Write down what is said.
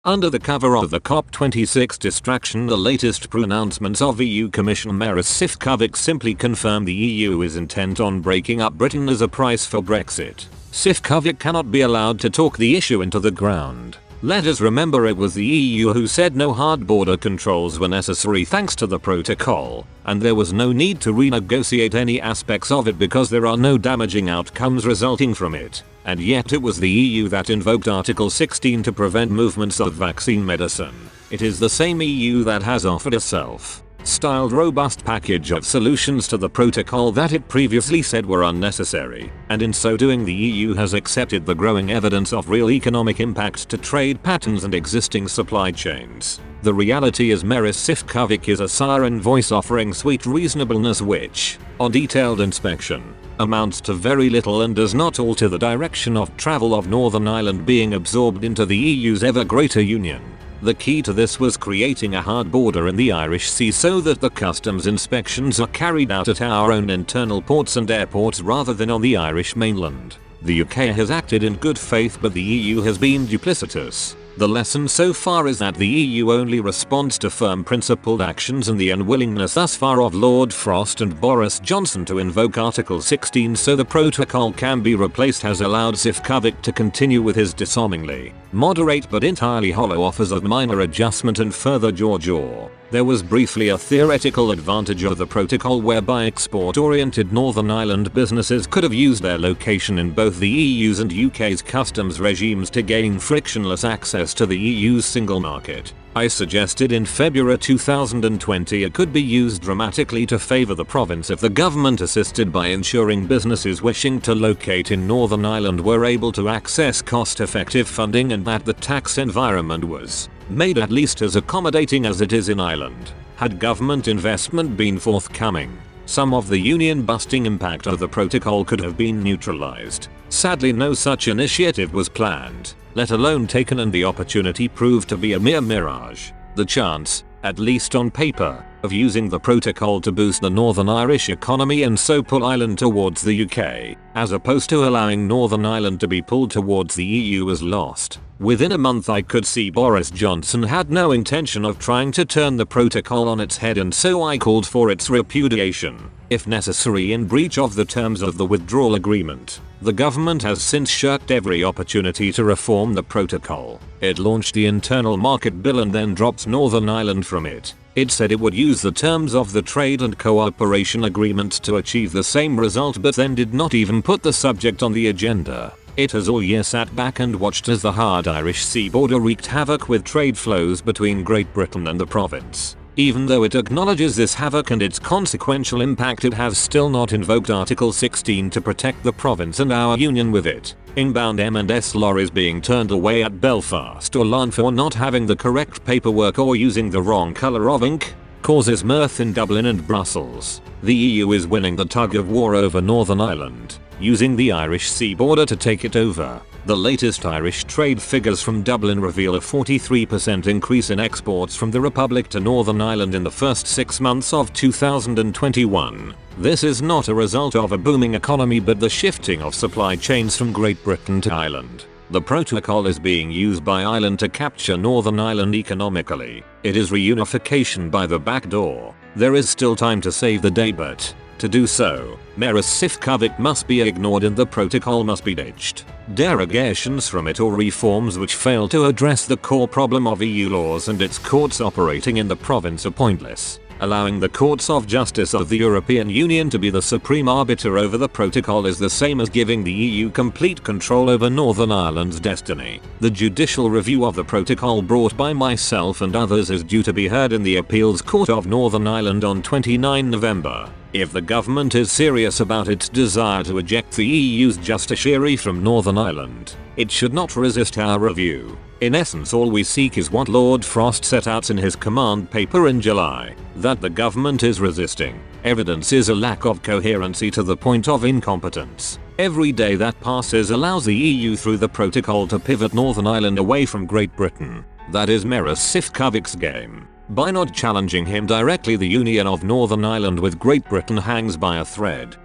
Under the cover of the COP26 distraction, the latest pronouncements of EU Commissioner Maroš Šefčovič simply confirm the EU is intent on breaking up Britain as a price for Brexit. Šefčovič cannot be allowed to talk the issue into the ground. Let us remember it was the EU who said no hard border controls were necessary thanks to the protocol, and there was no need to renegotiate any aspects of it because there are no damaging outcomes resulting from it. And yet it was the EU that invoked Article 16 to prevent movements of vaccine medicine. It is the same EU that has offered a self-styled robust package of solutions to the protocol that it previously said were unnecessary, and in so doing the EU has accepted the growing evidence of real economic impact to trade patterns and existing supply chains. The reality is Maroš Šefčovič is a siren voice offering sweet reasonableness which, on detailed inspection, amounts to very little and does not alter the direction of travel of Northern Ireland being absorbed into the EU's ever greater union. The key to this was creating a hard border in the Irish Sea so that the customs inspections are carried out at our own internal ports and airports rather than on the Irish mainland. The UK has acted in good faith, but the EU has been duplicitous. The lesson so far is that the EU only responds to firm principled actions, and the unwillingness thus far of Lord Frost and Boris Johnson to invoke Article 16 so the protocol can be replaced has allowed Šefčovič to continue with his disarmingly moderate but entirely hollow offers of minor adjustment and further jaw. There was briefly a theoretical advantage of the protocol whereby export-oriented Northern Ireland businesses could have used their location in both the EU's and UK's customs regimes to gain frictionless access to the EU's single market. I suggested in February 2020 it could be used dramatically to favour the province if the government assisted by ensuring businesses wishing to locate in Northern Ireland were able to access cost-effective funding, and that the tax environment was made at least as accommodating as it is in Ireland. Had government investment been forthcoming, some of the union-busting impact of the protocol could have been neutralised. Sadly, no such initiative was planned, let alone taken, and the opportunity proved to be a mere mirage. The chance, at least on paper, of using the protocol to boost the Northern Irish economy and so pull Ireland towards the UK, as opposed to allowing Northern Ireland to be pulled towards the EU, was lost. Within a month I could see Boris Johnson had no intention of trying to turn the protocol on its head, and so I called for its repudiation, if necessary in breach of the terms of the withdrawal agreement. The government has since shirked every opportunity to reform the protocol. It launched the Internal Market Bill and then dropped Northern Ireland from it. It said it would use the terms of the Trade and Cooperation Agreement to achieve the same result, but then did not even put the subject on the agenda. It has all year sat back and watched as the hard Irish sea border wreaked havoc with trade flows between Great Britain and the province. Even though it acknowledges this havoc and its consequential impact, it has still not invoked Article 16 to protect the province and our union with it. Inbound M&S lorries being turned away at Belfast or Larne for not having the correct paperwork or using the wrong colour of ink causes mirth in Dublin and Brussels. The EU is winning the tug of war over Northern Ireland, using the Irish sea border to take it over. The latest Irish trade figures from Dublin reveal a 43% increase in exports from the Republic to Northern Ireland in the first 6 months of 2021. This is not a result of a booming economy but the shifting of supply chains from Great Britain to Ireland. The protocol is being used by Ireland to capture Northern Ireland economically. It is reunification by the back door. There is still time to save the day, but to do so, Maroš Šefčovič must be ignored and the protocol must be ditched. Derogations from it or reforms which fail to address the core problem of EU laws and its courts operating in the province are pointless. Allowing the courts of justice of the European Union to be the supreme arbiter over the protocol is the same as giving the EU complete control over Northern Ireland's destiny. The judicial review of the protocol brought by myself and others is due to be heard in the Appeals Court of Northern Ireland on 29 November. If the government is serious about its desire to eject the EU's justiciary from Northern Ireland, it should not resist our review. In essence, all we seek is what Lord Frost set out in his command paper in July, that the government is resisting. Evidence is a lack of coherency to the point of incompetence. Every day that passes allows the EU through the protocol to pivot Northern Ireland away from Great Britain. That is Maroš Šefčovič's game. By not challenging him directly, the union of Northern Ireland with Great Britain hangs by a thread.